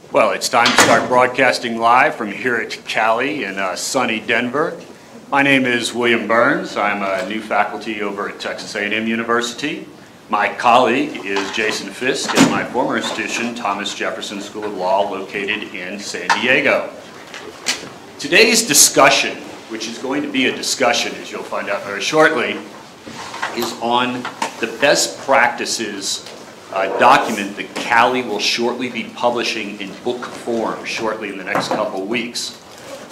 Well, it's time to start broadcasting live from here at Cali in sunny Denver. My name is William Byrnes. I'm a new faculty over at Texas A&M University. My colleague is Jason Fisk at my former institution, Thomas Jefferson School of Law, located in San Diego. Today's discussion, which is going to be a discussion, as you'll find out very shortly, is on the best practices document that Cali will shortly be publishing in book form shortly in the next couple of weeks.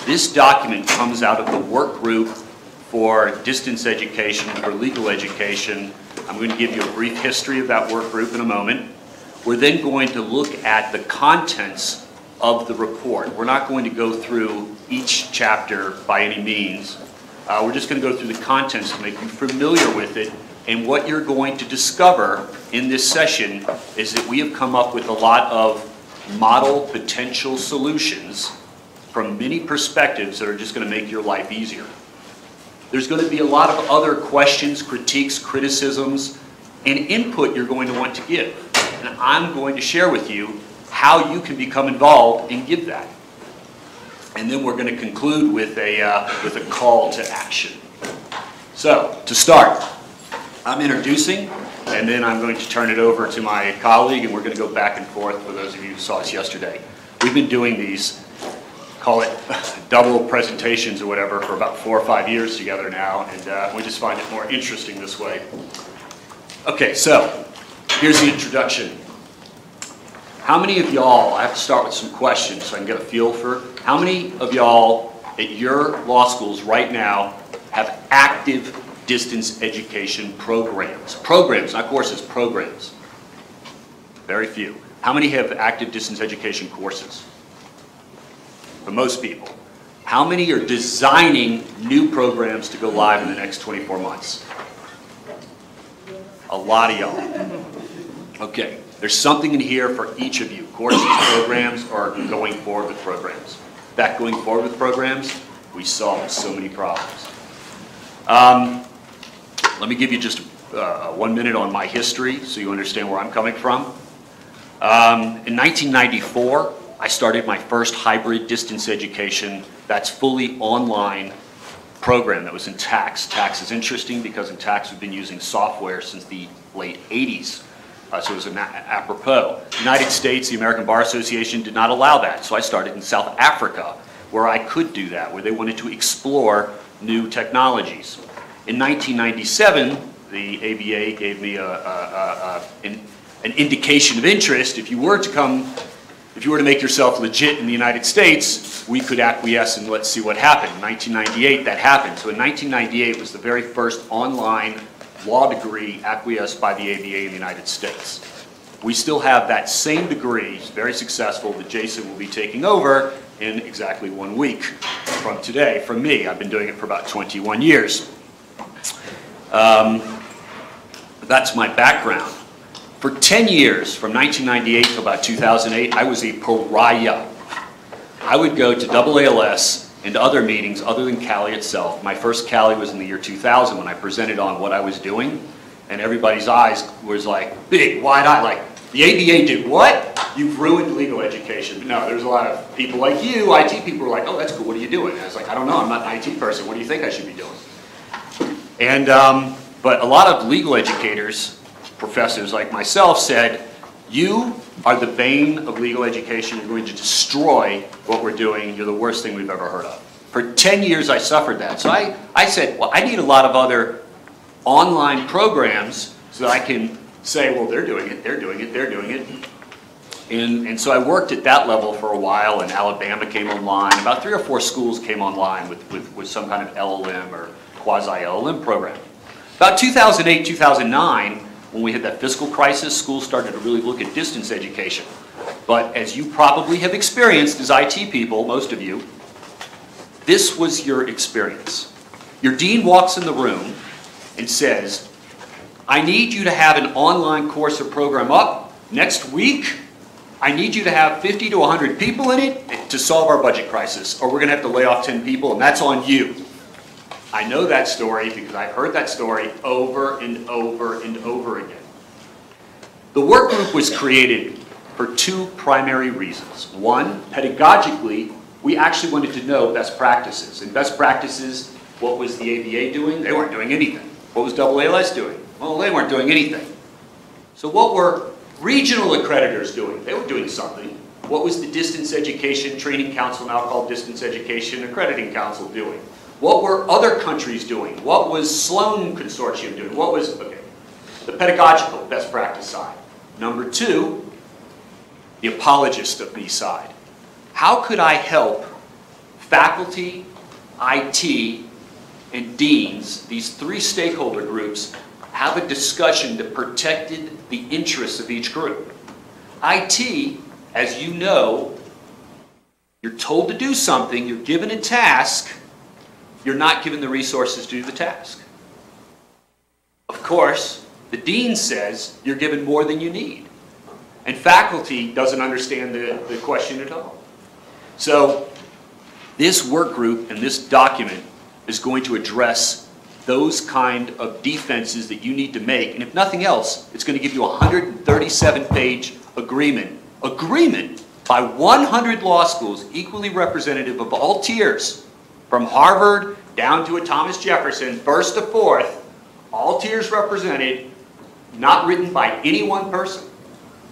This document comes out of the work group for distance education, for legal education. I'm going to give you a brief history of that work group in a moment. We're then going to look at the contents of the report. We're not going to go through each chapter by any means. We're just going to go through the contents to make you familiar with it. And what you're going to discover in this session is that we have come up with a lot of model potential solutions from many perspectives that are just going to make your life easier. There's going to be a lot of other questions, critiques, criticisms, and input you're going to want to give. And I'm going to share with you how you can become involved and give that. And then we're going to conclude with a call to action. So, to start, I'm introducing, and then I'm going to turn it over to my colleague, and we're going to go back and forth for those of you who saw us yesterday. We've been doing these, call it double presentations or whatever, for about 4 or 5 years together now, and we just find it more interesting this way. Okay, so here's the introduction. How many of y'all, I have to start with some questions so I can get a feel for, how many of y'all at your law schools right now have active distance education programs? Programs, not courses, programs. Very few. How many have active distance education courses? For most people. How many are designing new programs to go live in the next 24 months? A lot of y'all. Okay, there's something in here for each of you. Courses, programs, or going forward with programs. That going forward with programs, we solve so many problems. Let me give you just 1 minute on my history so you understand where I'm coming from. In 1994, I started my first hybrid distance education that's fully online program that was in tax. Tax is interesting because in tax we've been using software since the late 80s. So it was apropos. The United States, the American Bar Association did not allow that. So I started in South Africa where I could do that, where they wanted to explore new technologies. In 1997, the ABA gave me an indication of interest. If you were to make yourself legit in the United States, we could acquiesce and let's see what happened. In 1998, that happened. So in 1998 was the very first online law degree acquiesced by the ABA in the United States. We still have that same degree, very successful, that Jason will be taking over in exactly 1 week from today, from me. I've been doing it for about 21 years. That's my background. For 10 years, from 1998 to about 2008, I was a pariah. I would go to AALS and to other meetings other than Cali itself. My first Cali was in the year 2000 when I presented on what I was doing, and everybody's eyes was like big, wide-eyed, like, the ABA did what? You've ruined legal education. But no, there's a lot of people like you, IT people, were like, oh, that's cool, what are you doing? And I was like, I don't know, I'm not an IT person, what do you think I should be doing? And, but a lot of legal educators, professors like myself, said, you are the bane of legal education. You're going to destroy what we're doing. You're the worst thing we've ever heard of. For 10 years, I suffered that. So I said, well, I need a lot of other online programs so that I can say, well, they're doing it, they're doing it, they're doing it. And so I worked at that level for a while, and Alabama came online. About 3 or 4 schools came online with some kind of LLM or quasi-LLM program. About 2008, 2009, when we had that fiscal crisis, schools started to really look at distance education. But as you probably have experienced as IT people, most of you, this was your experience. Your dean walks in the room and says, I need you to have an online course or program up next week. I need you to have 50 to 100 people in it to solve our budget crisis, or we're going to have to lay off 10 people, and that's on you. I know that story because I've heard that story over and over and over again. The work group was created for two primary reasons. One, pedagogically, we actually wanted to know best practices. And best practices, what was the ABA doing? They weren't doing anything. What was AALS doing? Well, they weren't doing anything. So what were regional accreditors doing? They were doing something. What was the Distance Education Training Council, now called Distance Education Accrediting Council, doing? What were other countries doing? What was Sloan Consortium doing? What was, okay, the pedagogical best practice side. Number two, the apologist of me side. How could I help faculty, IT, and deans, these three stakeholder groups, have a discussion that protected the interests of each group? IT, as you know, you're told to do something, you're given a task, you're not given the resources to do the task. Of course, the dean says you're given more than you need. And faculty doesn't understand the question at all. So this work group and this document is going to address those kind of defenses that you need to make. And if nothing else, it's going to give you a 137-page agreement by 100 law schools, equally representative of all tiers, from Harvard down to a Thomas Jefferson, first to fourth, all tiers represented, not written by any one person,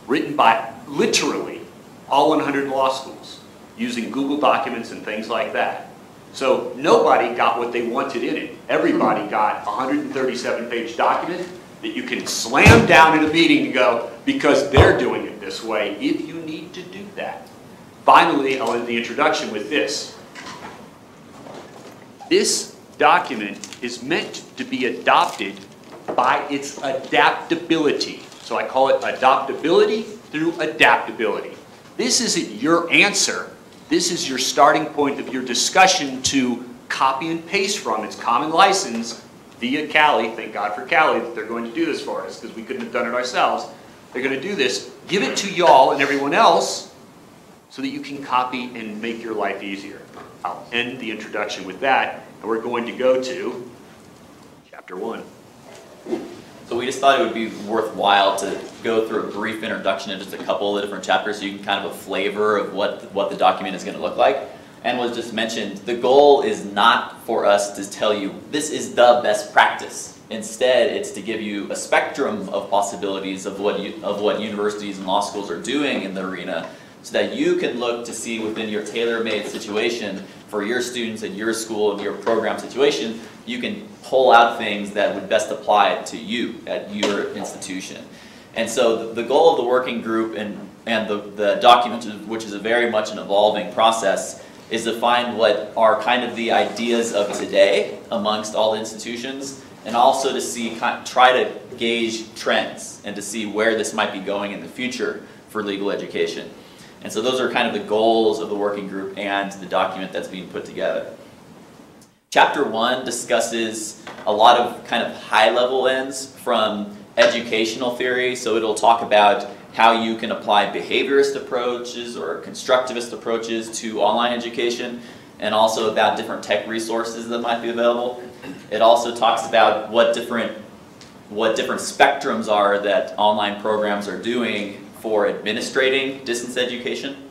written by literally all 100 law schools, using Google Documents and things like that. So nobody got what they wanted in it. Everybody got a 137-page document that you can slam down in a meeting and go, because they're doing it this way, if you need to do that. Finally, I'll end the introduction with this. This document is meant to be adopted by its adaptability. So I call it adoptability through adaptability. This isn't your answer. This is your starting point of your discussion to copy and paste from. It's common license via Cali. Thank God for Cali that they're going to do this for us, because we couldn't have done it ourselves. They're going to do this. Give it to y'all and everyone else so that you can copy and make your life easier. I'll end the introduction with that, and we're going to go to Chapter 1. So we just thought it would be worthwhile to go through a brief introduction of just a couple of the different chapters so you can kind of a flavor of what the document is going to look like. And was just mentioned, the goal is not for us to tell you this is the best practice. Instead, it's to give you a spectrum of possibilities of what universities and law schools are doing in the arena, so that you can look to see within your tailor-made situation for your students and your school and your program situation, you can pull out things that would best apply to you at your institution. And so the goal of the working group and the document, which is a very much an evolving process, is to find what are kind of the ideas of today amongst all institutions, and also to see, try to gauge trends and to see where this might be going in the future for legal education. And so those are kind of the goals of the working group and the document that's being put together. Chapter 1 discusses a lot of kind of high-level ends from educational theory. So it'll talk about how you can apply behaviorist approaches or constructivist approaches to online education, and also about different tech resources that might be available. It also talks about what different spectrums are that online programs are doing for administrating distance education.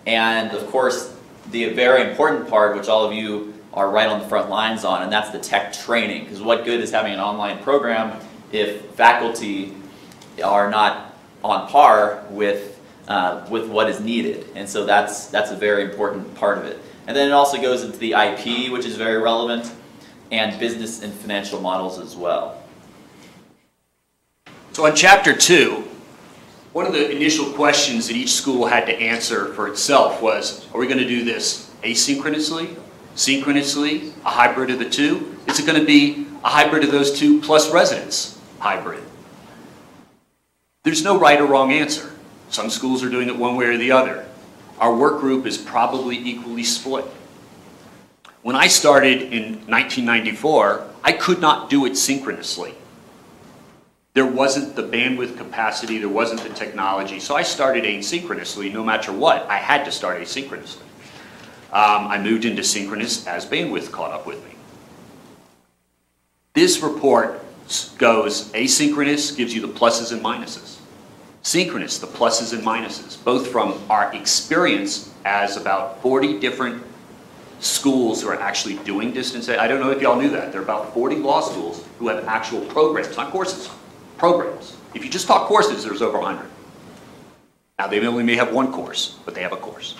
And of course, the very important part, which all of you are right on the front lines on, and that's the tech training. Because what good is having an online program if faculty are not on par with what is needed? And so that's a very important part of it. And then it also goes into the IP, which is very relevant, and business and financial models as well. So in Chapter 2, one of the initial questions that each school had to answer for itself was, are we going to do this asynchronously, synchronously, a hybrid of the two? Is it going to be a hybrid of those two plus residence hybrid? There's no right or wrong answer. Some schools are doing it one way or the other. Our work group is probably equally split. When I started in 1994, I could not do it synchronously. There wasn't the bandwidth capacity, there wasn't the technology, so I started asynchronously. No matter what, I had to start asynchronously. I moved into synchronous as bandwidth caught up with me. This report goes asynchronous, gives you the pluses and minuses. Synchronous, the pluses and minuses, both from our experience as about 40 different schools who are actually doing distance ed. I don't know if y'all knew that. There are about 40 law schools who have actual programs, not courses, programs. If you just talk courses, there's over 100. Now, they only may have one course, but they have a course.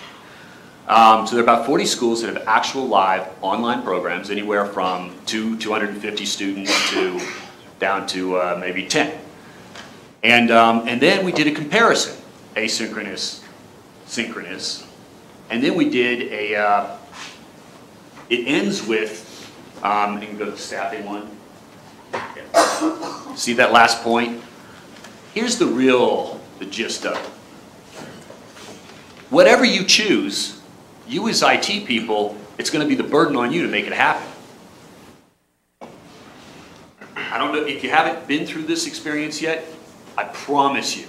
So there are about 40 schools that have actual live online programs, anywhere from 250 students to down to maybe 10. And then we did a comparison, asynchronous, synchronous, and then we did a, it ends with, you can go to the staffing one. Yeah. See that last point? Here's the gist of it. Whatever you choose, you as IT people, it's going to be the burden on you to make it happen. I don't know if you haven't been through this experience yet. I promise you,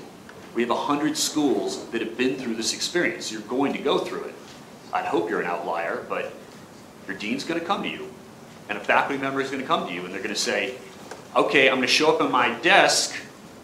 we have 100 schools that have been through this experience. You're going to go through it. I'd hope you're an outlier, but your dean's going to come to you, and a faculty member is going to come to you, and they're going to say, okay, I'm going to show up at my desk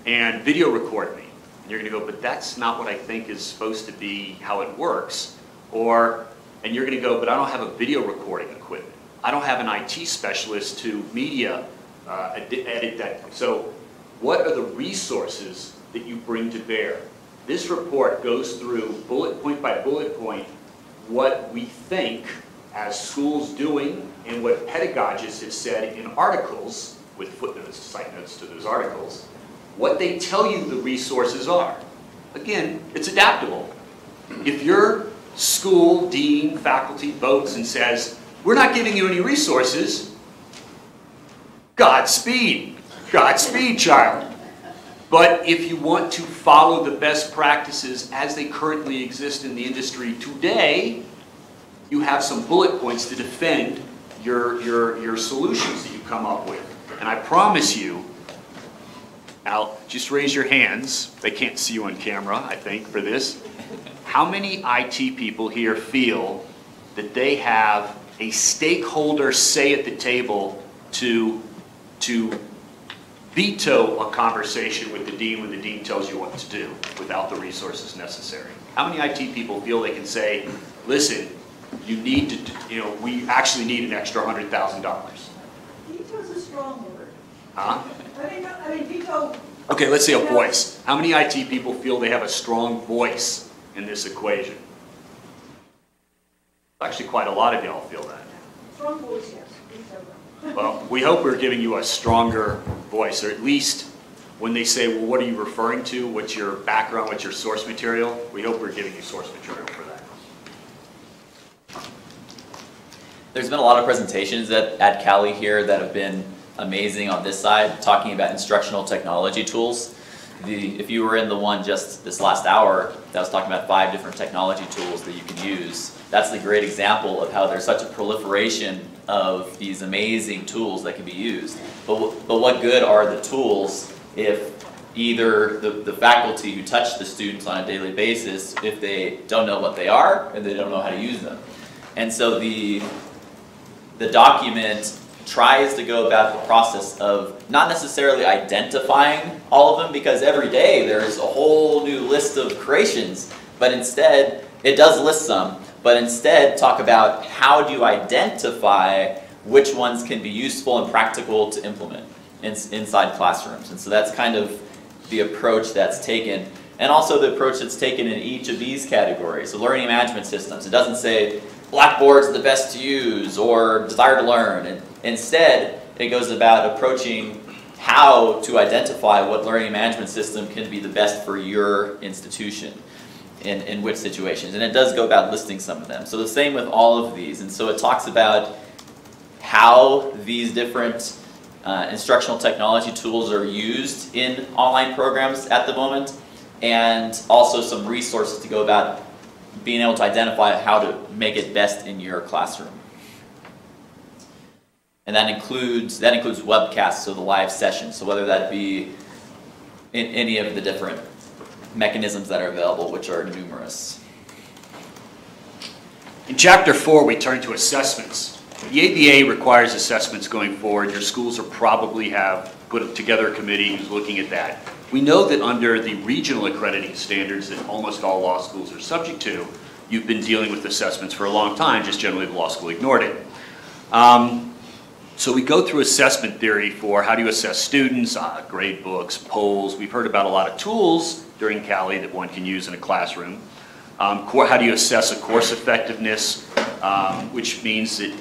and video record me. And you're going to go, but that's not what I think is supposed to be how it works. And you're going to go, but I don't have a video recording equipment. I don't have an IT specialist to media edit that. So what are the resources that you bring to bear? This report goes through bullet point by bullet point what we think as schools doing and what pedagogists have said in articles with footnotes, side notes to those articles, what they tell you the resources are. Again, it's adaptable. If your school, dean, faculty votes and says, we're not giving you any resources, Godspeed. Godspeed, child. But if you want to follow the best practices as they currently exist in the industry today, you have some bullet points to defend your solutions that you come up with. And I promise you, Al, just raise your hands. They can't see you on camera, I think, for this. How many IT people here feel that they have a stakeholder say at the table to veto a conversation with the dean when the dean tells you what to do without the resources necessary? How many IT people feel they can say, listen, you need to, we actually need an extra $100,000? Veto's a strong word. Huh? I mean, veto. Okay, let's say a voice. How many IT people feel they have a strong voice in this equation? Actually, quite a lot of y'all feel that. Strong voice, yes. Veto. Well, we hope we're giving you a stronger voice, or at least when they say, well, what are you referring to? What's your background? What's your source material? We hope we're giving you source material for that. There's been a lot of presentations at Cali here that have been amazing on this side, talking about instructional technology tools. If you were in the one just this last hour that was talking about 5 different technology tools that you can use, that's the great example of how there's such a proliferation of these amazing tools that can be used. But what good are the tools if either the faculty who touch the students on a daily basis, if they don't know what they are and they don't know how to use them? And so the document tries to go about the process of not necessarily identifying all of them, because every day there's a whole new list of creations, but instead, it does list some, but instead talk about how do you identify which ones can be useful and practical to implement inside classrooms. And so that's kind of the approach that's taken, and also the approach that's taken in each of these categories. So learning management systems, it doesn't say Blackboard's the best to use or desire to learn. And instead, it goes about approaching how to identify what learning management system can be the best for your institution in which situations. And it does go about listing some of them. So the same with all of these. And so it talks about how these different instructional technology tools are used in online programs at the moment, and also some resources to go about being able to identify how to make it best in your classroom. And that includes webcasts, so the live sessions. So whether that be in any of the different mechanisms that are available, which are numerous. In Chapter 4, we turn to assessments. The ABA requires assessments going forward. Your schools will probably have put together a committee who's looking at that. We know that under the regional accrediting standards that almost all law schools are subject to, you've been dealing with assessments for a long time, just generally the law school ignored it. So we go through assessment theory for how do you assess students, grade books, polls. We've heard about a lot of tools during Cali that one can use in a classroom. How do you assess a course effectiveness, which means that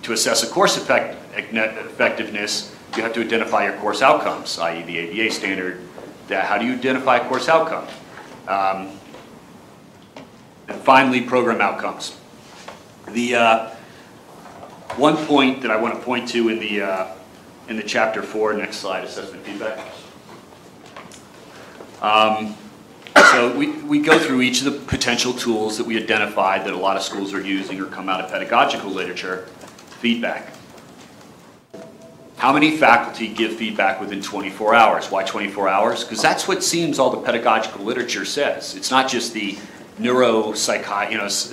to assess a course effectiveness, you have to identify your course outcomes, i.e. the ABA standard. How do you identify a course outcome? And finally, program outcomes. The one point that I want to point to in the chapter 4, next slide, assessment feedback. So we go through each of the potential tools that we identified that a lot of schools are using or come out of pedagogical literature. Feedback. How many faculty give feedback within 24 hours? Why 24 hours? Because that's what seems all the pedagogical literature says. It's not just the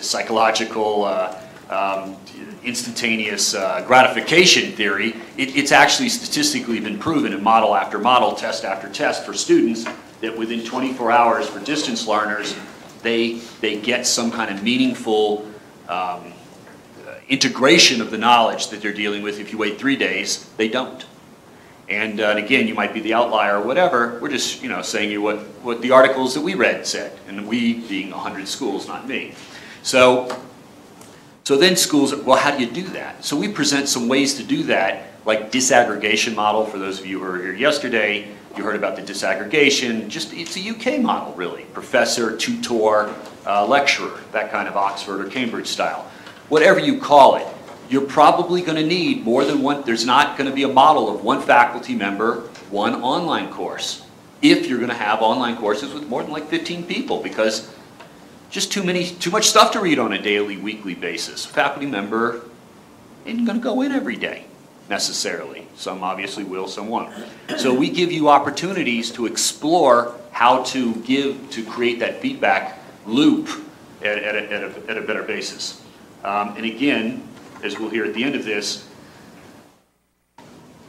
psychological instantaneous gratification theory. It's actually statistically been proven in model after model, test after test for students that within 24 hours for distance learners, they get some kind of meaningful integration of the knowledge that they're dealing with. If you wait 3 days, they don't. And again, you might be the outlier or whatever. We're just saying you what the articles that we read said, and we being 100 schools, not me. So then schools, well, how do you do that? So we present some ways to do that, like disaggregation model. For those of you who were here yesterday, you heard about the disaggregation. It's a UK model, really. Professor, tutor, lecturer, that kind of Oxford or Cambridge style. Whatever you call it, you're probably going to need more than one. There's not going to be a model of one faculty member, one online course, if you're going to have online courses with more than like 15 people, because just too much stuff to read on a daily, weekly basis. A faculty member isn't going to go in every day, necessarily. Some obviously will, some won't. So we give you opportunities to explore how to create that feedback loop at a better basis. And again, as we'll hear at the end of this,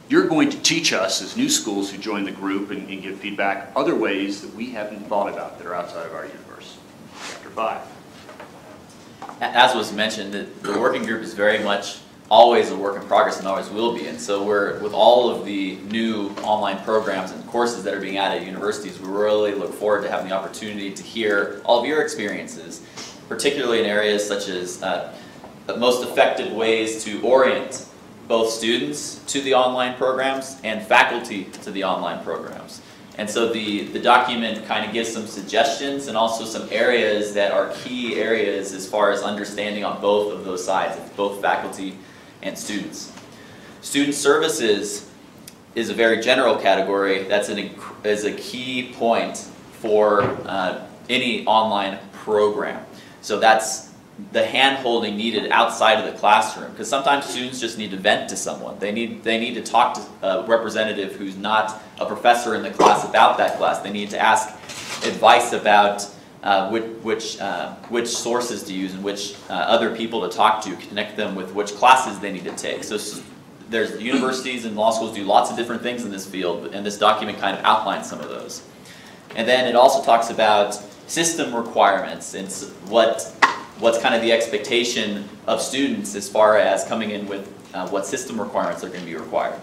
you're going to teach us as new schools who join the group and give feedback other ways that we haven't thought about that are outside of our universe. Chapter 5. As was mentioned, the working group is very much always a work in progress and always will be. And so with all of the new online programs and courses that are being added at universities, we really look forward to having the opportunity to hear all of your experiences, particularly in areas such as the most effective ways to orient both students to the online programs and faculty to the online programs. And so the document kind of gives some suggestions and also some areas that are key areas as far as understanding on both of those sides, both faculty and students. Student services is a very general category. That's is a key point for any online program. So that's the hand-holding needed outside of the classroom, because sometimes students just need to vent to someone. They need to talk to a representative who's not a professor in the class about that class. They need to ask advice about which sources to use and which other people to talk to, connect them with which classes they need to take. So there's universities and law schools do lots of different things in this field, and this document kind of outlines some of those. And then it also talks about system requirements and what's kind of the expectation of students as far as coming in with what system requirements are going to be required.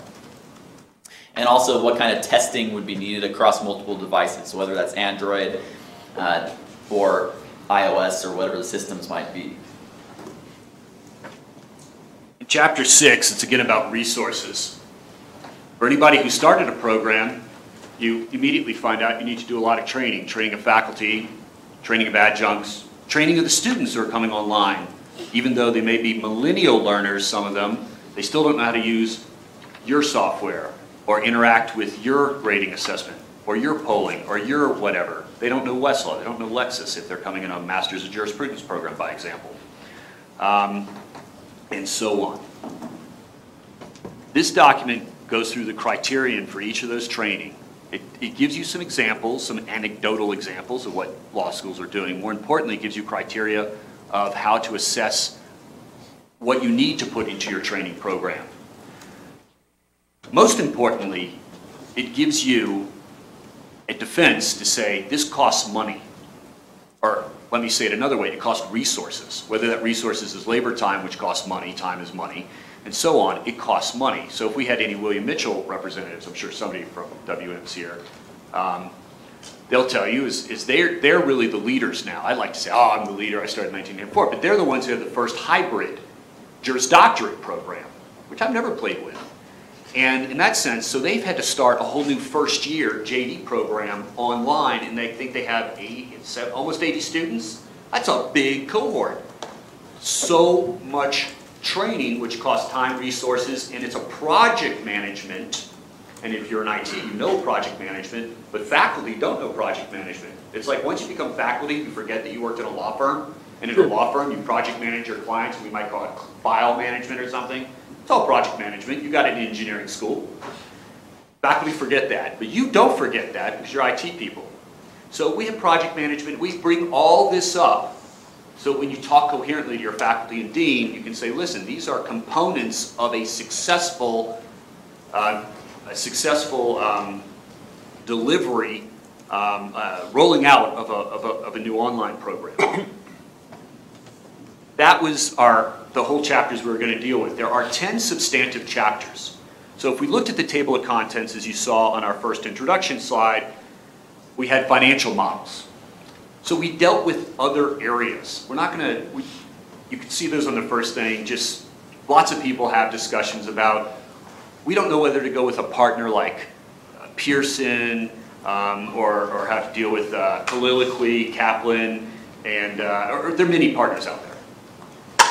And also what kind of testing would be needed across multiple devices, whether that's Android or iOS or whatever the systems might be. In Chapter 6, it's again about resources. For anybody who started a program, you immediately find out you need to do a lot of training. Training of faculty, training of adjuncts, training of the students who are coming online. Even though they may be millennial learners, some of them, they still don't know how to use your software or interact with your grading assessment or your polling or your whatever. They don't know Westlaw, they don't know Lexis if they're coming in a Master's of Jurisprudence program, by example. And so on. This document goes through the criterion for each of those training. It gives you some examples, some anecdotal examples of what law schools are doing. More importantly, it gives you criteria of how to assess what you need to put into your training program. Most importantly, it gives you defense to say, this costs money. Or let me say it another way, it costs resources. Whether that resources is labor time, which costs money, time is money, and so on, it costs money. So if we had any William Mitchell representatives, I'm sure somebody from WM's here, they'll tell you is they're really the leaders now. I like to say, oh, I'm the leader, I started in 1984, but they're the ones who have the first hybrid Juris Doctorate program, which I've never played with. And in that sense, so they've had to start a whole new first year JD program online, and they think they have almost 80 students. That's a big cohort. So much training, which costs time, resources, and it's a project management. And if you're in IT, you know project management, but faculty don't know project management. It's like once you become faculty, you forget that you worked in a law firm, and in a law firm, you project manage your clients, we might call it file management or something. It's all project management. You got it in engineering school. Faculty forget that, but you don't forget that because you're IT people. So we have project management. We bring all this up so when you talk coherently to your faculty and dean, you can say, listen, these are components of a successful delivery, rolling out of a new online program. That was the whole chapters we were going to deal with. There are 10 substantive chapters. So if we looked at the table of contents, as you saw on our first introduction slide, we had financial models. So we dealt with other areas. We're not going to, you can see those on the first thing, just lots of people have discussions about, we don't know whether to go with a partner like Pearson, or have to deal with CALIcon, Kaplan, and or there are many partners out there.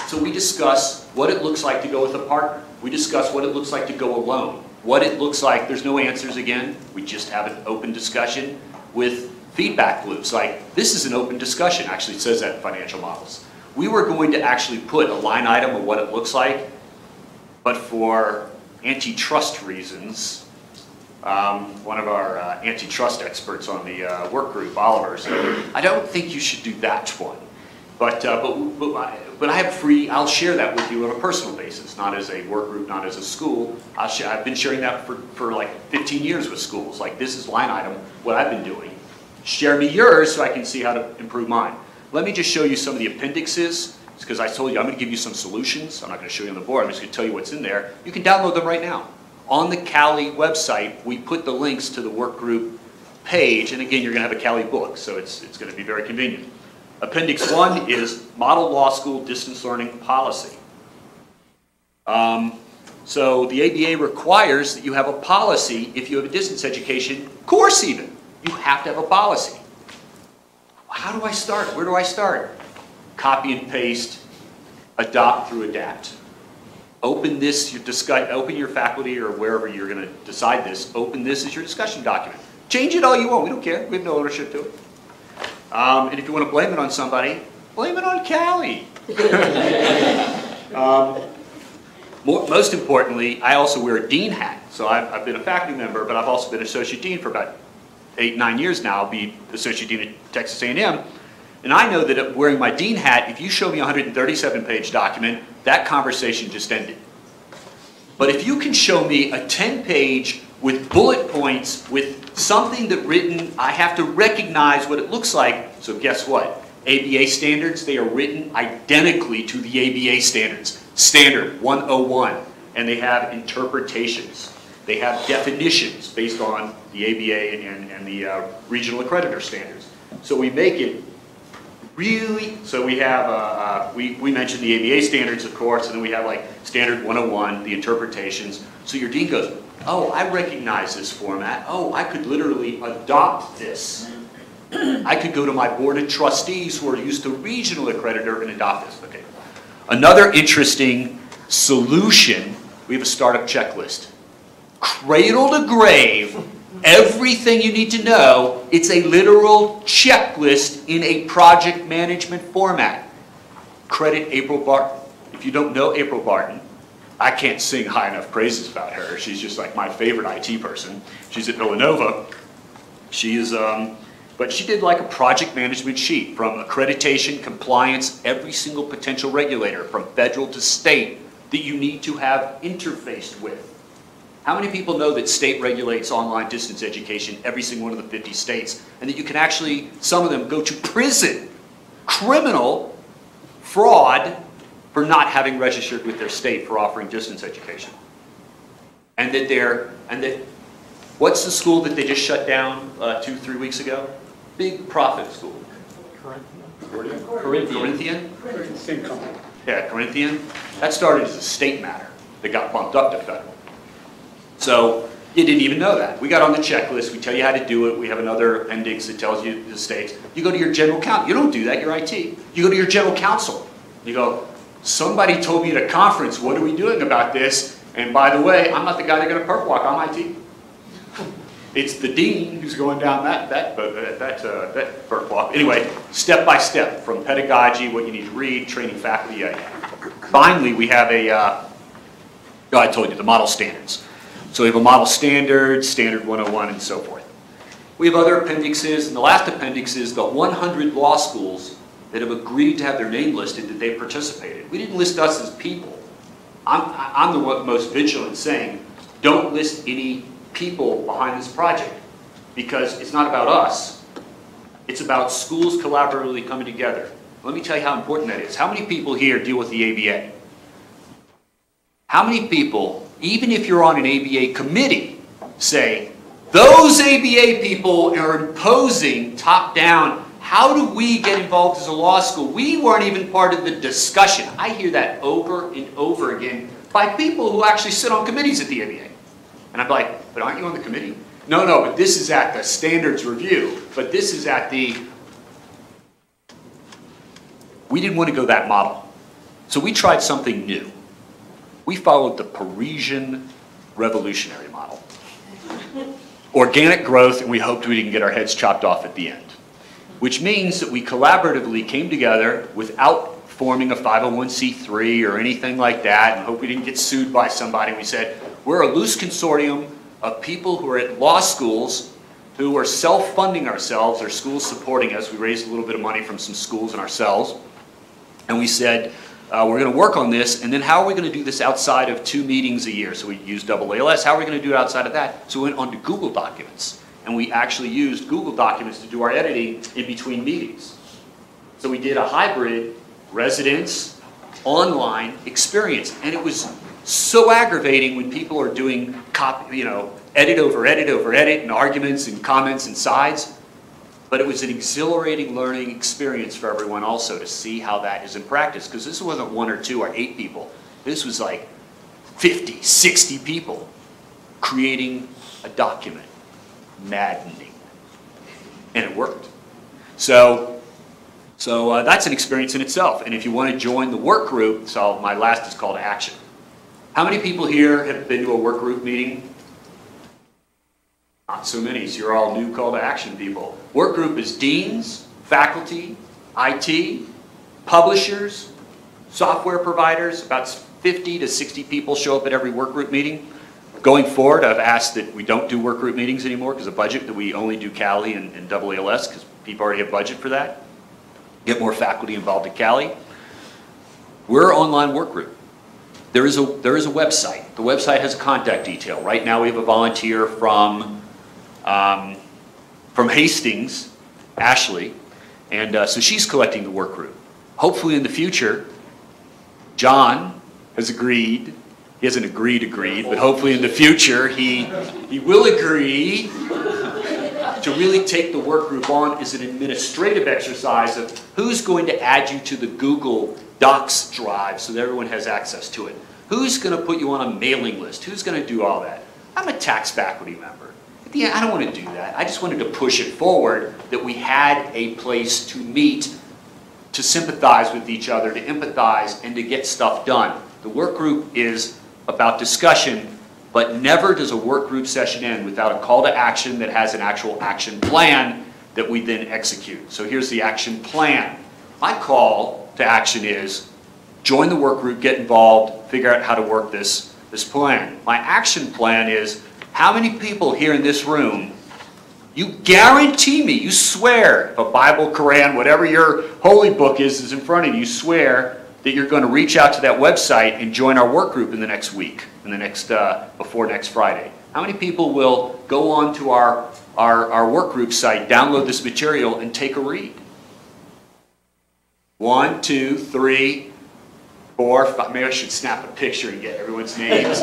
So we discuss what it looks like to go with a partner. We discuss what it looks like to go alone. What it looks like, there's no answers again. We just have an open discussion with feedback loops. Like, this is an open discussion. Actually, it says that in financial models. We were going to actually put a line item of what it looks like, but for antitrust reasons, one of our antitrust experts on the work group, Oliver, said, I don't think you should do that one. But I have I'll share that with you on a personal basis, not as a work group, not as a school. I've been sharing that for like 15 years with schools. Like, this is line item, what I've been doing. Share me yours so I can see how to improve mine. Let me just show you some of the appendixes, because I told you I'm going to give you some solutions. I'm not going to show you on the board, I'm just going to tell you what's in there. You can download them right now. On the Cali website, we put the links to the work group page, and again, you're going to have a Cali book, so it's going to be very convenient. Appendix 1 is Model Law School Distance Learning Policy. So the ABA requires that you have a policy if you have a distance education course even. You have to have a policy. How do I start? Where do I start? Copy and paste, adopt through adapt. Open this, open your faculty or wherever you're going to decide this, open this as your discussion document. Change it all you want, we don't care, we have no ownership to it. And if you want to blame it on somebody, blame it on Cali. Most importantly, I also wear a dean hat. So I've been a faculty member, but I've also been associate dean for about 8-9 years now. I'll be associate dean at Texas A&M. And I know that wearing my dean hat, if you show me a 137-page document, that conversation just ended. But if you can show me a 10-page with bullet points, with something that written, I have to recognize what it looks like. So guess what? ABA standards, they are written identically to the ABA standards. Standard 101. And they have interpretations. They have definitions based on the ABA and the regional accreditor standards. So we make it really, so we have, we mentioned the ABA standards, of course, and then we have like standard 101, the interpretations. So your dean goes, oh, I recognize this format. Oh, I could literally adopt this. I could go to my board of trustees who are used to regional accreditor and adopt this. Okay. Another interesting solution, we have a startup checklist. Cradle to grave, everything you need to know, it's a literal checklist in a project management format. Credit April Barton. If you don't know April Barton, I can't sing high enough praises about her. She's just like my favorite IT person. She's at Villanova. She is, but she did like a project management sheet from accreditation, compliance, every single potential regulator from federal to state that you need to have interfaced with. How many people know that state regulates online distance education, every single one of the 50 states, and that you can actually, some of them, go to prison, criminal fraud, for not having registered with their state for offering distance education? And that what's the school that they just shut down 2-3 weeks ago? Big profit school. Corinthian? Same company. Yeah, Corinthian. That started as a state matter that got bumped up to federal. So you didn't even know that. We got on the checklist. We tell you how to do it. We have another appendix that tells you the states. You go to your general counsel. You don't do that. You're IT. You go to your general counsel. You go, somebody told me at a conference, what are we doing about this? And by the way, I'm not the guy they're going to perp walk. I'm IT. It's the dean who's going down that perp walk. Anyway, step by step, from pedagogy, what you need to read, training faculty. Finally, we have I told you, the model standards. So we have a model standard, standard 101, and so forth. We have other appendixes, and the last appendix is the 100 law schools that have agreed to have their name listed that they participated. We didn't list us as people. I'm the one most vigilant saying, don't list any people behind this project, because it's not about us. It's about schools collaboratively coming together. Let me tell you how important that is. How many people here deal with the ABA? How many people, even if you're on an ABA committee, say, those ABA people are imposing top-down, how do we get involved as a law school? We weren't even part of the discussion. I hear that over and over again by people who actually sit on committees at the ABA. And I'm like, but aren't you on the committee? No, but this is at the standards review. But this is at the... We didn't want to go that model. So we tried something new. We followed the Parisian revolutionary model. Organic growth, and we hoped we didn't get our heads chopped off at the end. Which means that we collaboratively came together without forming a 501c3 or anything like that, and hope we didn't get sued by somebody. We said, we're a loose consortium of people who are at law schools who are self-funding ourselves, or schools supporting us. We raised a little bit of money from some schools and ourselves. And we said, we're going to work on this, and then how are we going to do this outside of 2 meetings a year? So we used AALS. How are we going to do it outside of that? So we went on to Google Documents, and we actually used Google Documents to do our editing in between meetings. So we did a hybrid residence online experience, and it was so aggravating when people are doing edit over edit over edit, and arguments and comments and sides. But it was an exhilarating learning experience for everyone also to see how that is in practice, because this wasn't 1 or 2 or 8 people. This was like 50, 60 people creating a document. Maddening. And it worked. So that's an experience in itself. And if you want to join the work group, so my last is called Action. How many people here have been to a work group meeting? Not so many, so you're all new call to action people. Work group is deans, faculty, IT, publishers, software providers. About 50 to 60 people show up at every work group meeting. Going forward, I've asked that we don't do work group meetings anymore because of budget, that we only do CALI and AALS because people already have budget for that. Get more faculty involved at CALI. We're an online work group. There is a website. The website has a contact detail. Right now we have a volunteer from Hastings, Ashley, and so she's collecting the work group. Hopefully in the future, John has agreed. He hasn't agreed, but hopefully in the future he will agree to really take the work group on as an administrative exercise of who's going to add you to the Google Docs drive so that everyone has access to it. Who's going to put you on a mailing list? Who's going to do all that? I'm a tax faculty member. At the end, I don't want to do that. I just wanted to push it forward that we had a place to meet, to sympathize with each other, to empathize, and to get stuff done. The work group is about discussion, but never does a work group session end without a call to action that has an actual action plan that we then execute. So here's the action plan. My call to action is join the work group, get involved, figure out how to work this plan. My action plan is how many people here in this room, you guarantee me, you swear, if a Bible, Quran, whatever your holy book is in front of you, you swear that you're going to reach out to that website and join our work group in the next week, in in the next, before next Friday? How many people will go on to our work group site, download this material, and take a read? 1, 2, 3, 4, 5. Maybe I should snap a picture and get everyone's names.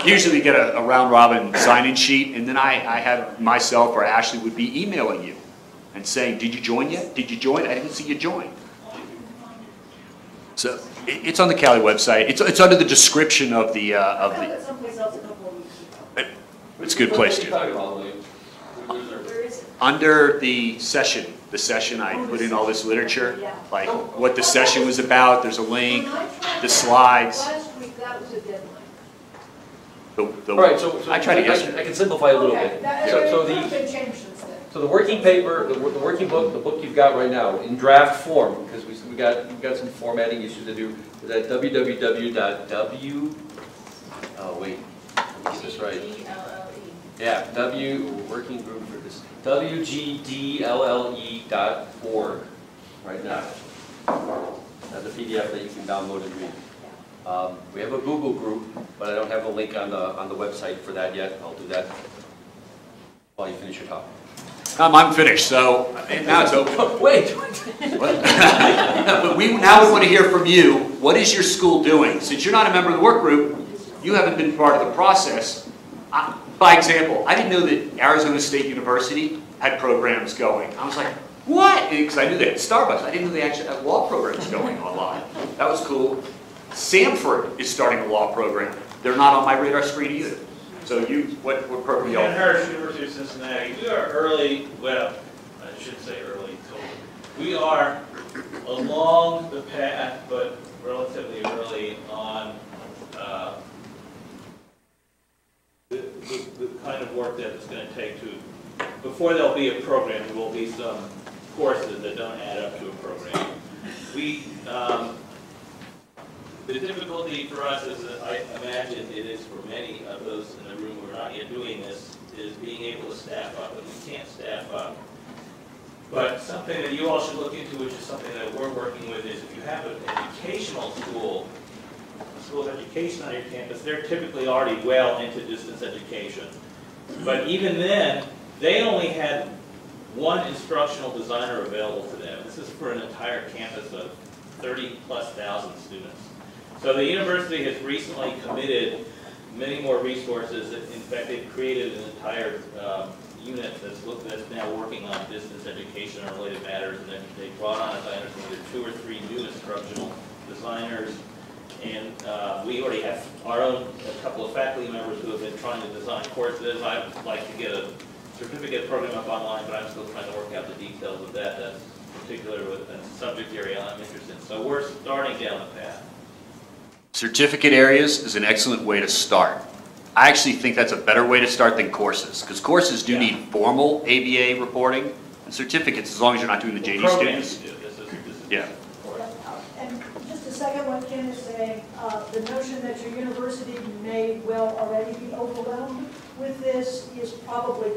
Usually we get a round robin sign-in sheet, and then I have myself or Ashley would be emailing you and saying, did you join yet? Did you join? I didn't see you join. So it's on the Cali website. It's under the description of the. Someplace else a couple of weeks ago. It's a good place to. Under the session I put in all this literature, like what the session was about. There's a link, the slides. Last week, that was a deadline. All right, so I tried it yesterday. I can simplify a little Okay, bit. So it's been changed since then. the working paper, the working book, the book you've got right now in draft form, because we got some formatting issues to do. Is at www.w. Oh wait, let me get this right. Yeah, working group for this. WGDLLE.org right now. That's a PDF that you can download and read. We have a Google group, but I don't have a link on the website for that yet. I'll do that while you finish your talk. I'm finished, so now it's open. Wait. But we now want to hear from you. What is your school doing? Since you're not a member of the work group, you haven't been part of the process. By example, I didn't know that Arizona State University had programs going. I was like, what? Because I knew they had Starbucks. I didn't know they actually had law programs going online. That was cool. Samford is starting a law program. They're not on my radar screen either. So what program y'all? Penhurst, University of Cincinnati. We are early, well, I should say early, we are along the path, but relatively early on the kind of work that it's going to take to, before there'll be a program, there will be some courses that don't add up to a program. The difficulty for us, as I imagine it is for many of those in the room who are not yet doing this, is being able to staff up, and we can't staff up. But something that you all should look into, which is something that we're working with, is if you have an educational school, a school of education on your campus, they're typically already well into distance education. But even then, they only had one instructional designer available to them. This is for an entire campus of 30,000+ students. So the university has recently committed many more resources. In fact, they've created an entire unit that's now working on distance education and related matters. And then they brought on, as I understand it, 2 or 3 new instructional designers. And we already have our own, a couple of faculty members who have been trying to design courses. I'd like to get a certificate program up online, but I'm still trying to work out the details of that. That's particular with a subject area I'm interested in. So we're starting down the path. Certificate areas is an excellent way to start. I actually think that's a better way to start than courses, because courses do need formal ABA reporting, and certificates, as long as you're not doing the JD Programs students. do. This is Yeah. And just to second what Ken is saying, the notion that your university may well already be overwhelmed with this is probably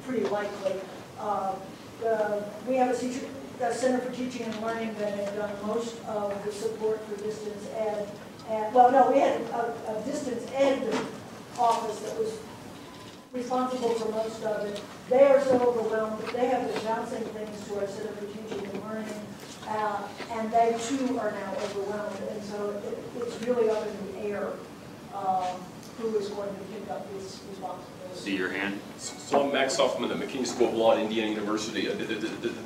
pretty likely. We have a Center for Teaching and Learning that has done most of the support for distance ed. Well, no, we had a distance ed office that was responsible for most of it. They are so overwhelmed that they have been bouncing things to our Center for Teaching and Learning, and they too are now overwhelmed. And so it's really up in the air who is going to pick up this responsibility. See your hand? So I'm Max Huffman at McKinney School of Law at Indiana University.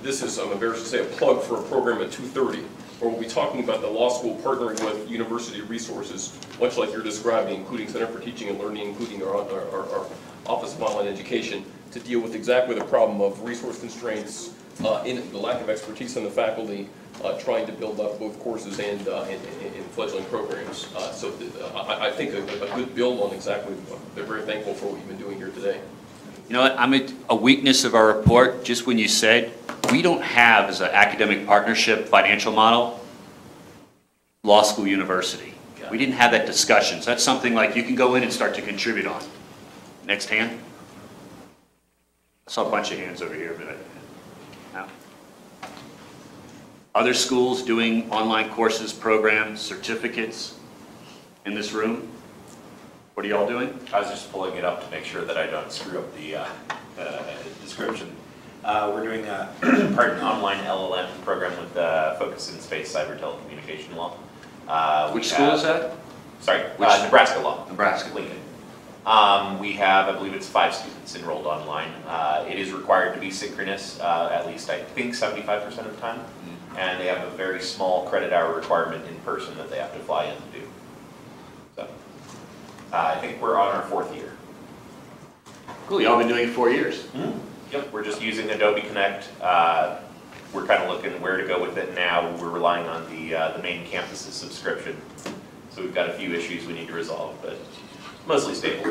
This is, I'm embarrassed to say, a plug for a program at 2:30, where we'll be talking about the law school partnering with university resources, much like you're describing, including Center for Teaching and Learning, including our Office of Online Education, to deal with exactly the problem of resource constraints, in the lack of expertise in the faculty, trying to build up both courses and fledgling programs. So I think a good build on exactly, they're very thankful for what you've been doing here today. You know what, a weakness of our report, just when you said, we don't have, as an academic partnership financial model, law school university. We didn't have that discussion. So that's something like you can go in and start to contribute on. Next hand. I saw a bunch of hands over here, but no. Other schools doing online courses, programs, certificates in this room? What are y'all doing? I was just pulling it up to make sure that I don't screw up the description. We're doing an online LLM program with focus in space cyber telecommunication law. Which school is that? Sorry, Which? Nebraska law. Nebraska. Lincoln. We have, I believe it's 5 students enrolled online. It is required to be synchronous, at least I think 75% of the time. And they have a very small credit hour requirement in person that they have to fly in to do. So, I think we're on our 4th year. Cool, y'all been doing it 4 years. Yep, we're just using Adobe Connect. We're kind of looking where to go with it now. We're relying on the main campus's subscription. So we've got a few issues we need to resolve, but mostly stable.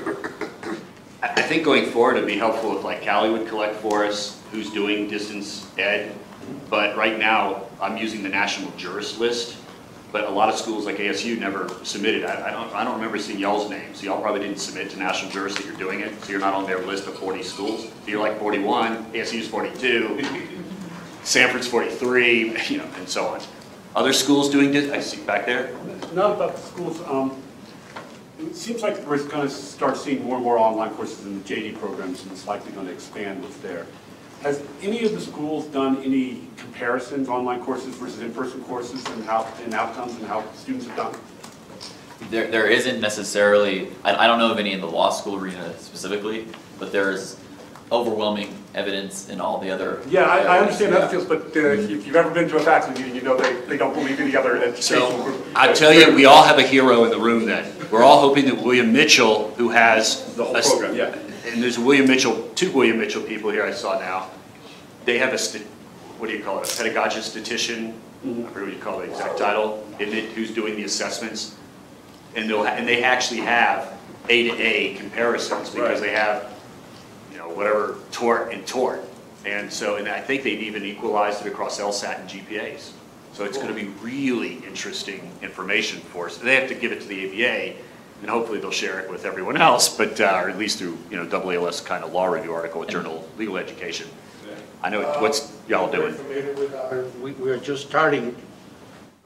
I think going forward, it'd be helpful if like Cali would collect for us who's doing distance ed. But right now, I'm using the national jurist list. But a lot of schools like ASU never submitted. I don't remember seeing y'all's names. So y'all probably didn't submit to national jurist that you're doing it. So you're not on their list of 40 schools. So you're like 41, ASU's 42, Sanford's 43, you know, and so on. Other schools doing this? I see back there. Not about the schools. It seems like we're going to start seeing more and more online courses in the JD programs, and it's likely going to expand what's there. Has any of the schools done any comparisons, online courses versus in-person courses, and outcomes and how students have done? There isn't necessarily, I don't know of any in the law school arena specifically, but there's overwhelming evidence in all the other. Yeah, I understand other fields, but if you've ever been to a faculty meeting, you know they don't believe any other educational So group. I tell you, we all have a hero in the room then. We're all hoping that William Mitchell, who has The whole program, yeah. And there's William Mitchell, 2 William Mitchell people here I saw now. They have what do you call it, a pedagogic statistician, I forget what you call the exact title, who's doing the assessments. And they actually have A-to-A comparisons because they have, you know, whatever, tort and tort. And so, and I think they've even equalized it across LSAT and GPAs. So it's going to be really interesting information for us. They have to give it to the ABA, and hopefully they'll share it with everyone else, but or at least through, you know, AALS kind of law review article at Journal Legal Education. I know what's y'all doing. We are just starting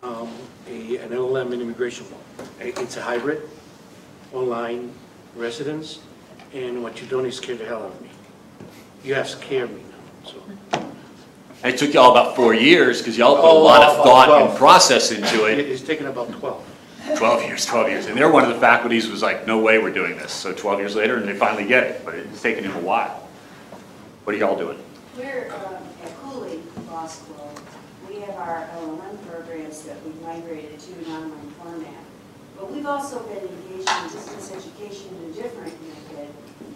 an LLM in immigration law. It's a hybrid, online residence, and what you don't is scare the hell out of me. You have scared me now, so. It took y'all about 4 years because y'all put a lot of thought and process into it. It's taken about 12. 12 years. And they're one of the faculties was like, no way we're doing this. So 12 years later, and they finally get it, but it's taken them a while. What are y'all doing? We're at Cooley Law School. We have our LLM programs that we've migrated to an online format. But we've also been engaged in distance education in a different method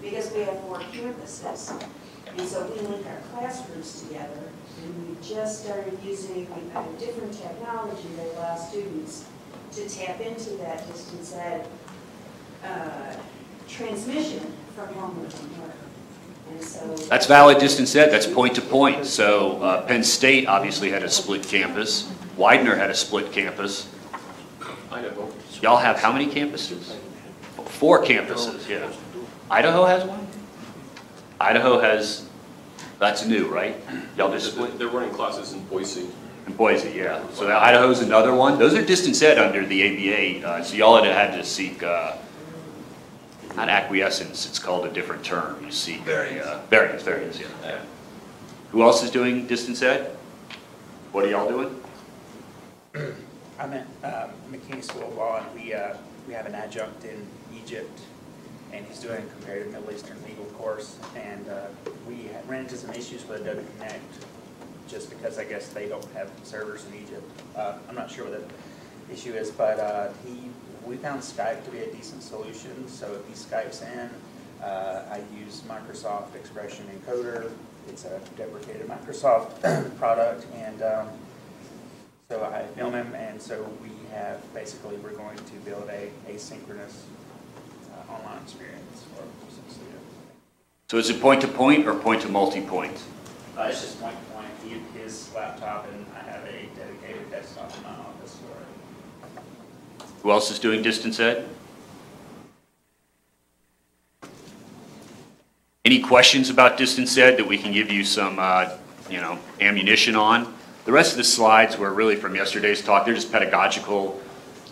because we have 4 campuses. And so we link our classrooms together, and we just started using a different technology that allows students to tap into that distance ed transmission from homework and work. And so That's valid distance ed, that's point to point. So Penn State obviously had a split campus. Widener had a split campus. Idaho. Y'all have how many campuses? 4 campuses, yeah. Idaho has one? Idaho has, that's new, right? Y'all just split? They're running classes in Boise. In Boise, yeah. So now Idaho's another one. Those are distance ed under the ABA. So y'all had to seek, not acquiescence, it's called a different term. You seek variance, yeah. Who else is doing distance ed? What are y'all doing? I'm at McKinney School of Law, and we have an adjunct in Egypt, and he's doing a comparative Middle Eastern legal course, and we ran into some issues with Adobe Connect, just because I guess they don't have servers in Egypt. I'm not sure what the issue is, but we found Skype to be a decent solution, so if he Skypes in, I use Microsoft Expression Encoder. It's a deprecated Microsoft product, and so I film him, and so we're going to build a asynchronous online experience for students. So is it point to point or point to multi-point? It's just point to point. His laptop, and I have a dedicated desktop in my office for it. Who else is doing distance ed? Any questions about distance ed that we can give you some, ammunition on? The rest of the slides were really from yesterday's talk. They're just pedagogical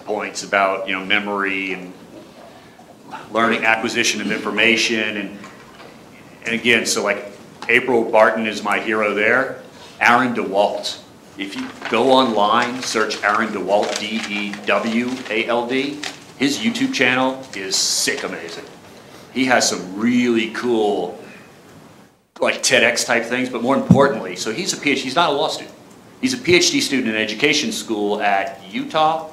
points about, memory and learning acquisition of information, and again, so like April Barton is my hero there. Aaron DeWalt. If you go online, search Aaron DeWalt, D-E-W-A-L-D, his YouTube channel is sick amazing. He has some really cool, like TEDx type things, but more importantly, so he's a PhD, he's not a law student. He's a PhD student in education school at Utah,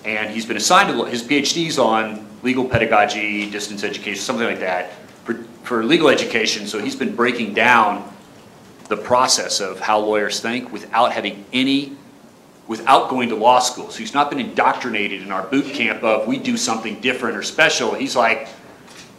and he's been assigned to, his PhD's on legal pedagogy, distance education, something like that, for legal education, so he's been breaking down the process of how lawyers think without having without going to law school. So he's not been indoctrinated in our boot camp of we do something different or special. He's like,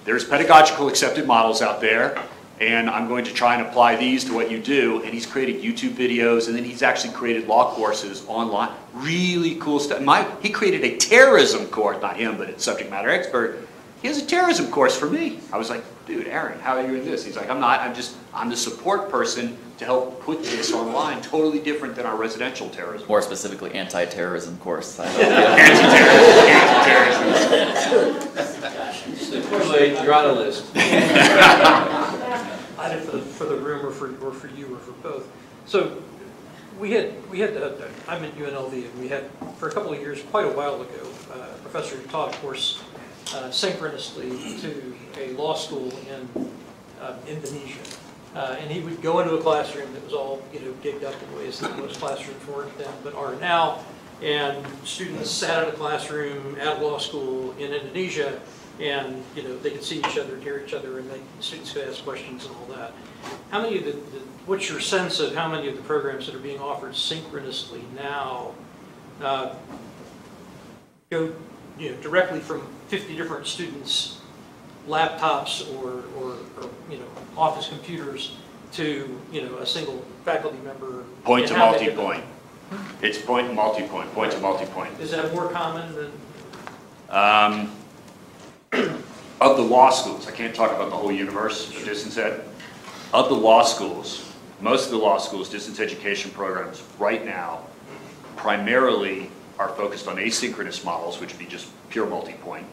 there's pedagogical accepted models out there, and I'm going to try and apply these to what you do. And he's created YouTube videos, and then he's actually created law courses online. Really cool stuff. He created a terrorism course, not him, but a subject matter expert. He has a terrorism course for me. I was like, dude, Aaron, how are you in this? He's like, I'm not, I'm the support person to help put this online, totally different than our residential terrorism. More specifically, anti-terrorism course. Anti-terrorism. Too late, you're on a list. Either for the room or for you or for both. So we had I'm at UNLV, and we had for a couple of years, quite a while ago, a professor who taught a course synchronously to a law school in Indonesia. And he would go into a classroom that was all, gigged up in ways that most classrooms weren't then, but are now. And students sat in a classroom at a law school in Indonesia, and they could see each other and hear each other, and the students could ask questions and all that. How many of what's your sense of how many of the programs that are being offered synchronously now go directly from 50 different students' laptops or office computers to a single faculty member? Point to multi-point. It's point to multi-point. Point to multi-point. Is that more common than? Of the law schools, I can't talk about the whole universe of distance ed. Of the law schools, most of the law schools' distance education programs right now primarily are focused on asynchronous models, which would be just pure multi-point.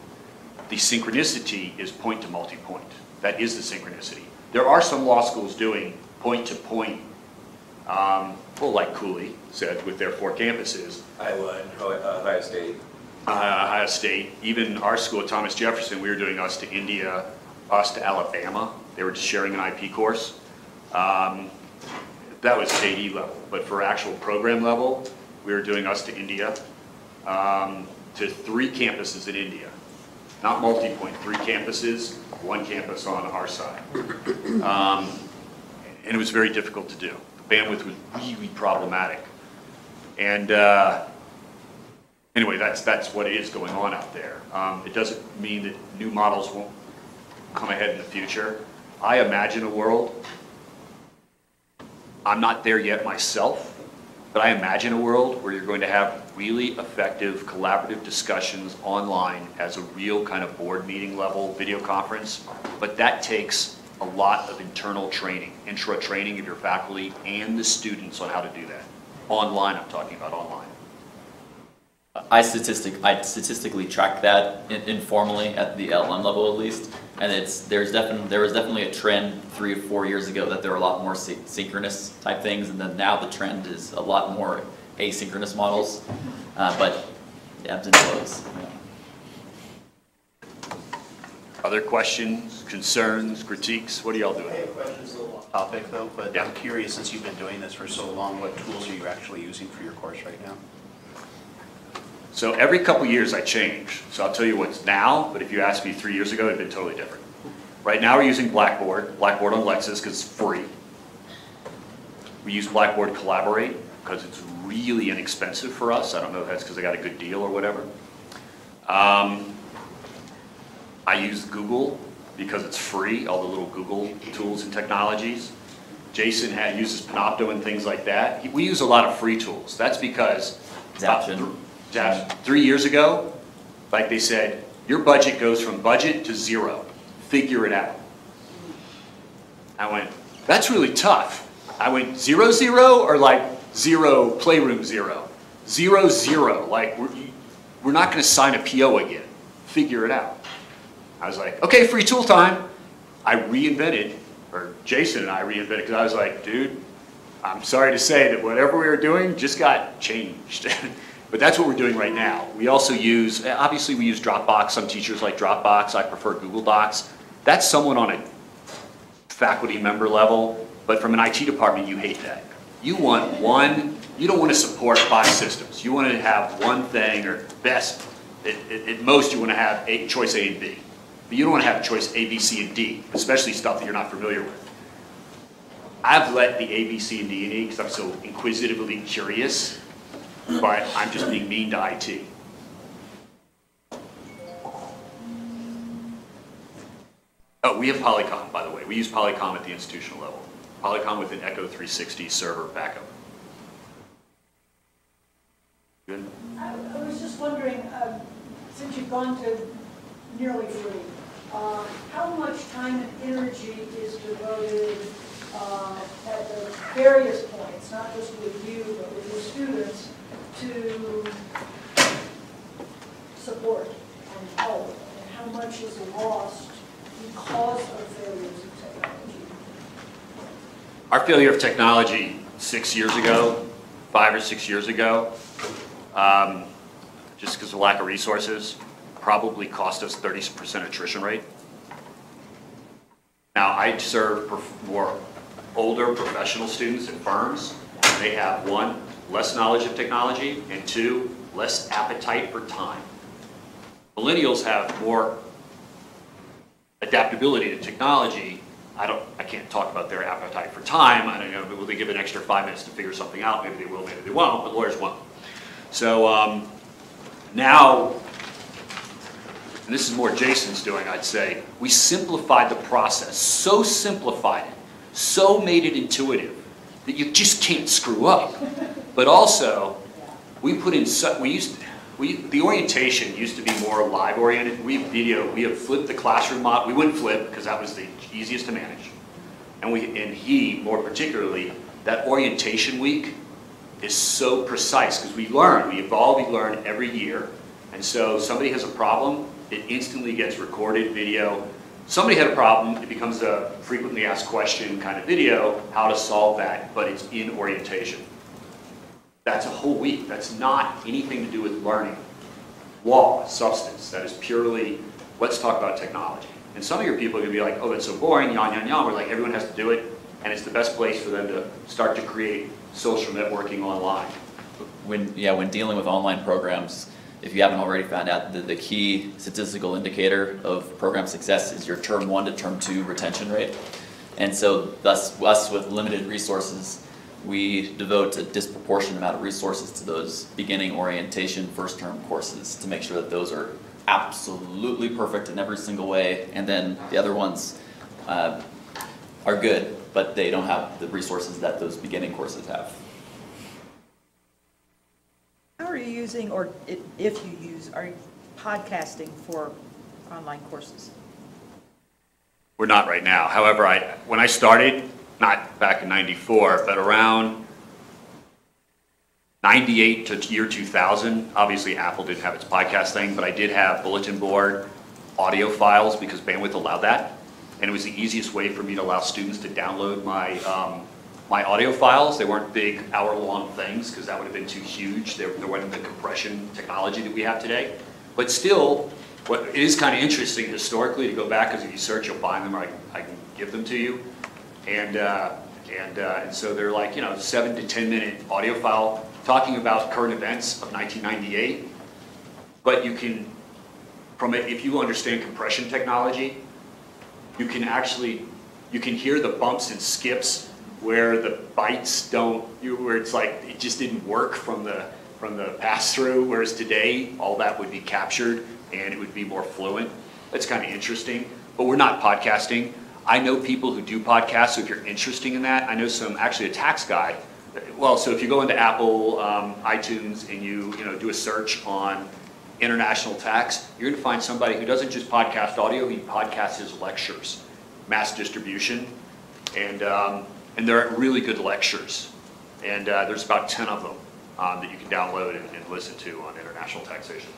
The synchronicity is point to multi-point. That is the synchronicity. There are some law schools doing point-to-point, like Cooley said, with their 4 campuses. Iowa and Ohio State. Ohio State, even our school at Thomas Jefferson, we were doing us to India, us to Alabama. They were just sharing an IP course. That was JD level, but for actual program level, we were doing us to India, to 3 campuses in India. Not multi-point, 3 campuses, 1 campus on our side. And it was very difficult to do. The bandwidth was really problematic. And anyway, that's what is going on out there. It doesn't mean that new models won't come ahead in the future. I imagine a world, I'm not there yet myself, but I imagine a world where you're going to have really effective collaborative discussions online as a real kind of board meeting level video conference, but that takes a lot of internal training, intro training of your faculty and the students on how to do that. Online, I'm talking about online. I statistically track that informally at the LM level at least, and there was definitely a trend 3 or 4 years ago that there were a lot more synchronous type things, and then now the trend is a lot more asynchronous models, but ebbs and flows. Other questions, concerns, critiques? What are y'all doing? I have questions a little off topic though, but yeah. I'm curious, since you've been doing this for so long, what tools are you actually using for your course right now? So every couple years I change. So I'll tell you what's now, but if you asked me 3 years ago, it'd been totally different. Right now we're using Blackboard on Lexis because it's free. We use Blackboard Collaborate because it's really inexpensive for us. I don't know if that's because I got a good deal or whatever. I use Google because it's free, all the little Google tools and technologies. Jason uses Panopto and things like that. We use a lot of free tools. That's because about 3 years ago, like they said, your budget goes from budget to 0. Figure it out. I went, that's really tough. I went 0, 0 or like 0, playroom 0. 0, 0, like we're not going to sign a PO again. Figure it out. I was like, okay, free tool time. I reinvented, or Jason and I reinvented, because I was like, dude, I'm sorry to say that whatever we were doing just got changed. But that's what we're doing right now. We also use, obviously we use Dropbox. Some teachers like Dropbox. I prefer Google Docs. That's someone on a faculty member level, but from an IT department, you hate that. You want one, you don't want to support 5 systems. You want to have one thing, or best, at most you want to have choice A and B. But you don't want to have choice A, B, C, and D, especially stuff that you're not familiar with. I've let the A, B, C, and D and E because I'm so inquisitively curious, but I'm just being mean to IT. Oh, we have CALIcon, by the way. We use CALIcon at the institutional level. CALIcon with an Echo 360 server backup. Good? I was just wondering, since you've gone to nearly free, how much time and energy is devoted at the various points, not just with you, but with your students, to support and help, and how much is lost because of failures of technology? Our failure of technology 6 years ago, 5 or 6 years ago, just because of lack of resources, probably cost us 30% attrition rate. Now, I serve more older professional students at firms. They have 1, less knowledge of technology, and 2, less appetite for time. Millennials have more adaptability to technology. I can't talk about their appetite for time. I don't know, will they give an extra 5 minutes to figure something out? Maybe they will, maybe they won't, but lawyers won't. So now, and this is more Jason's doing, I'd say, we simplified the process, so simplified it, so made it intuitive that you just can't screw up. But also, we put in, the orientation used to be more live oriented. We have flipped the classroom model. We wouldn't flip because that was the easiest to manage. And he, more particularly, that orientation week is so precise because we evolve, we learn every year. And so somebody has a problem, it instantly gets recorded video. Somebody had a problem, it becomes a frequently asked question kind of video, how to solve that, but it's in orientation. That's a whole week. That's not anything to do with learning. Law, substance, that is purely, let's talk about technology. And some of your people are going to be like, oh, that's so boring, yon, yon, yon. We're like, everyone has to do it. And it's the best place for them to start to create social networking online. When dealing with online programs, if you haven't already found out, the key statistical indicator of program success is your term 1 to term 2 retention rate. And so thus, us with limited resources, we devote a disproportionate amount of resources to those beginning orientation first term courses to make sure that those are absolutely perfect in every single way. And then the other ones are good, but they don't have the resources that those beginning courses have. How are you using, or if you use, are you podcasting for online courses? We're not right now. However, when I started, not back in '94, but around '98 to year 2000, obviously Apple didn't have its podcast thing, but I did have bulletin board audio files because bandwidth allowed that. And it was the easiest way for me to allow students to download my my audio files. They weren't big hour-long things because that would have been too huge. There wasn't the compression technology that we have today. But still, it is kind of interesting historically to go back, because if you search, you'll find them, or I can give them to you. And so they're like, 7 to 10 minute audio file talking about current events of 1998. But you can, if you understand compression technology, you can hear the bumps and skips where the bytes where it's like it just didn't work from the pass-through, whereas today all that would be captured and it would be more fluent. That's kind of interesting, but we're not podcasting. I know people who do podcasts, so if you're interested in that, I know actually a tax guy. Well, so if you go into Apple, iTunes, and you do a search on international tax, you're going to find somebody who doesn't just podcast audio, he podcasts his lectures, mass distribution, and they're really good lectures. And there's about 10 of them that you can download and listen to on international taxation.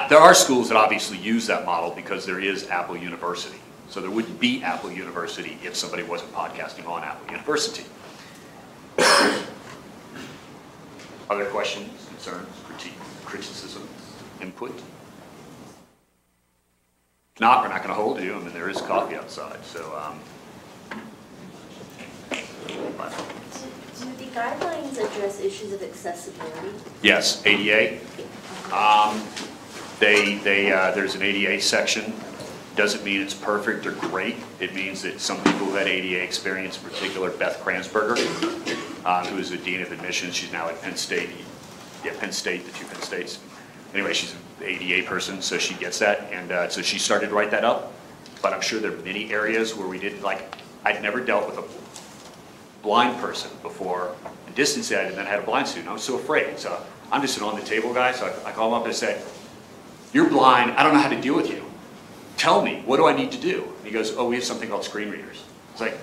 There are schools that obviously use that model because there is Apple University. So there wouldn't be Apple University if somebody wasn't podcasting on Apple University. Other questions, concerns, criticism, input? If not, we're not going to hold you. I mean, there is coffee outside, so. Do the guidelines address issues of accessibility? Yes, ADA. There's an ADA section. Doesn't mean it's perfect or great. It means that some people who had ADA experience, in particular Beth Kransberger, who is the Dean of Admissions, she's now at Penn State. Yeah, Penn State, the two Penn States. Anyway, she's an ADA person, so she gets that. And so she started to write that up. But I'm sure there are many areas where we didn't, like, I'd never dealt with a blind person before, and distance ed, and then I had a blind student. I was so afraid. So I'm just an on the table guy, so I call him up and I say, "You're blind, I don't know how to deal with you. Tell me, what do I need to do?" And he goes, "Oh, we have something called screen readers." It's like,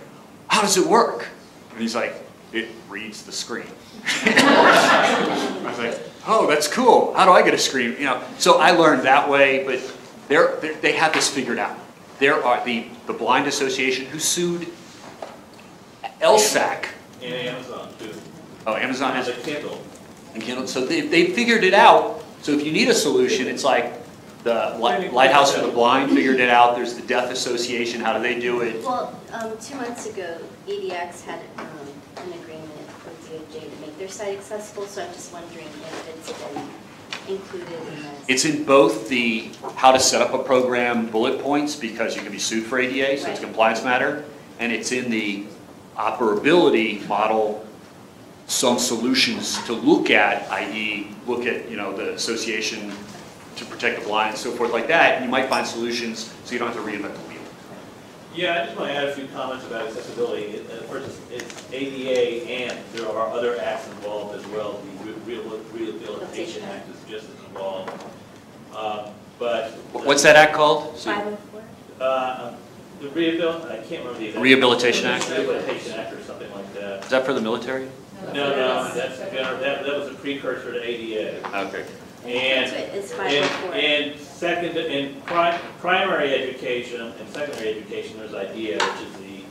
"How does it work?" And he's like, "It reads the screen." I was like, "Oh, that's cool. How do I get a screen?" You know, so I learned that way, but they have this figured out. There are the Blind Association who sued LSAC. And Amazon too. Oh, Amazon has a Kindle. And Kindle. So they figured it out. So if you need a solution, it's like the Lighthouse for the Blind figured it out. There's the Deaf Association. How do they do it? Well, 2 months ago, EDX had an agreement with DOJ to make their site accessible, so I'm just wondering if it's been included in this. It's in both the how to set up a program bullet points, because you can be sued for ADA, so it's a compliance matter, and it's in the operability model, some solutions to look at, i.e. look at, you know, the association to protect the blind and so forth like that, and you might find solutions so you don't have to reinvent the wheel. Yeah, I just want to add a few comments about accessibility. First, it's ADA, and there are other acts involved as well. The Rehabilitation Act is just as involved. What's that act called? 504? The I can't remember the exact. Rehabilitation Act? Rehabilitation Act or something like that. Is that for the military? No, that was a precursor to ADA. Okay. And second, in primary education and secondary education, there's IDEA, which is the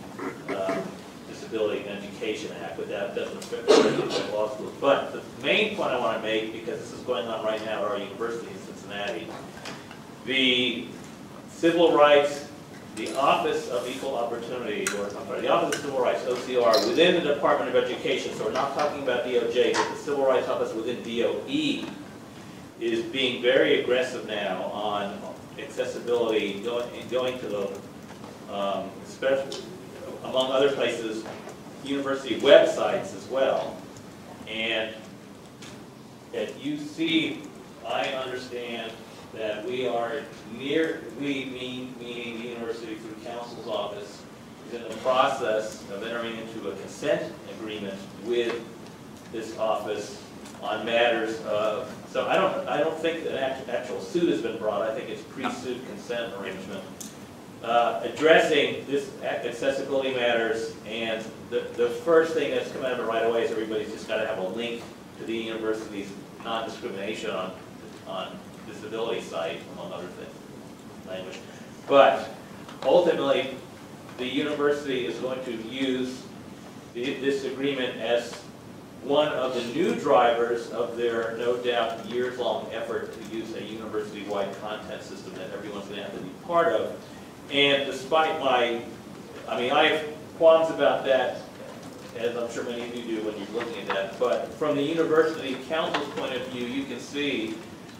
Disability Education Act, but that doesn't affect law schools. But the main point I want to make, because this is going on right now at our university in Cincinnati, the civil rights, the Office of Equal Opportunity, or I'm sorry, the Office of Civil Rights, OCR, within the Department of Education, so we're not talking about DOJ, but the Civil Rights Office within DOE, is being very aggressive now on accessibility, going to the, especially, among other places, university websites as well. And at UC, I understand that we are meaning the university through counsel's office, is in the process of entering into a consent agreement with this office on matters of, so I don't think that an actual suit has been brought. I think it's pre-suit consent arrangement. Addressing this accessibility matters, and the first thing that's come out of it right away is everybody's just got to have a link to the university's non-discrimination on disability site, among other things, language. But ultimately, the university is going to use this agreement as one of the new drivers of their, no doubt, years-long effort to use a university-wide content system that everyone's going to have to be part of. And despite I have qualms about that, as I'm sure many of you do when you're looking at that, but from the university council's point of view, you can see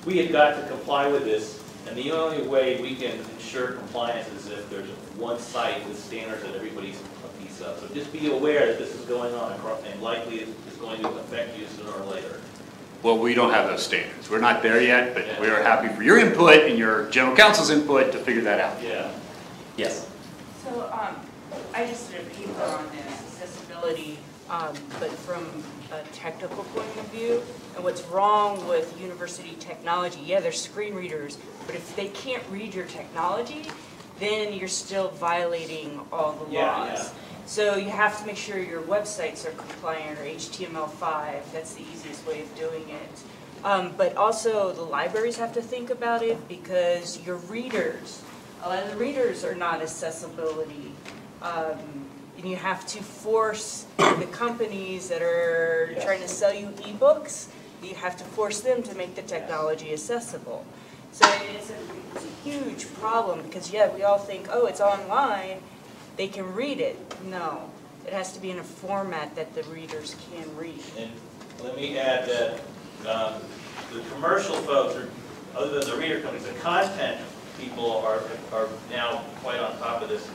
we have got to comply with this, and the only way we can ensure compliance is if there's one site with standards that everybody's a piece of. So just be aware that this is going on across, and likely it's going to affect you sooner or later. Well, we don't have those standards. We're not there yet, but we are happy for your input and your general counsel's input to figure that out. Yeah. Yes. So I just did a paper on this accessibility, but from a technical point of view, and what's wrong with university technology. Yeah, there's screen readers, but if they can't read your technology, then you're still violating all the laws. Yeah. So you have to make sure your websites are compliant or HTML5. That's the easiest way of doing it. But also the libraries have to think about it because your readers, a lot of the readers are not accessibility. And you have to force the companies that are trying to sell you ebooks, you have to force them to make the technology accessible. So it's a huge problem because, yeah, we all think, oh, it's online, they can read it. No, it has to be in a format that the readers can read. And let me add that the commercial folks, other than the reader companies, the content people are now quite on top of this.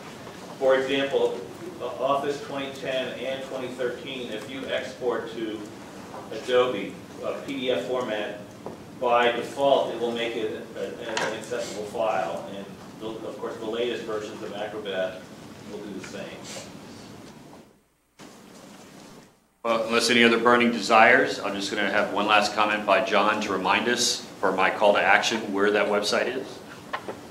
For example, Office 2010 and 2013, if you export to Adobe a PDF format, by default, it will make it an accessible file. And of course, the latest versions of Acrobat will do the same. Well, unless any other burning desires, I'm just going to have one last comment by John to remind us for my call to action where that website is.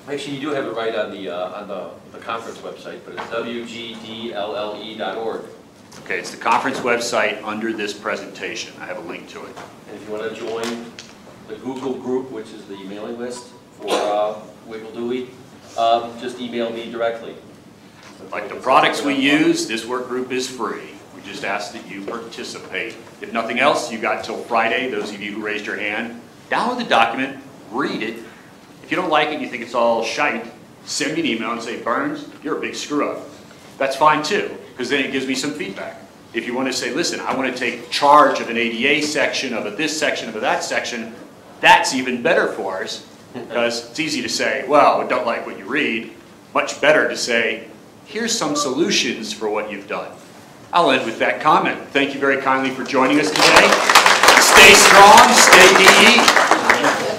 Actually, you do have it right on the conference website, but it's wgdlle.org. Okay, it's the conference website under this presentation. I have a link to it. And if you want to join the Google group, which is the mailing list for Wiggle Dewey, just email me directly. Like the products we use, this work group is free. We just ask that you participate. If nothing else, you got till Friday, those of you who raised your hand, download the document, read it. If you don't like it and you think it's all shite, send me an email and say, Byrnes, you're a big screw up. That's fine too, because then it gives me some feedback. If you want to say, listen, I want to take charge of an ADA section, of a this section, of a that section, that's even better for us, because it's easy to say, well, I don't like what you read. Much better to say, here's some solutions for what you've done. I'll end with that comment. Thank you very kindly for joining us today. Stay strong, stay DE.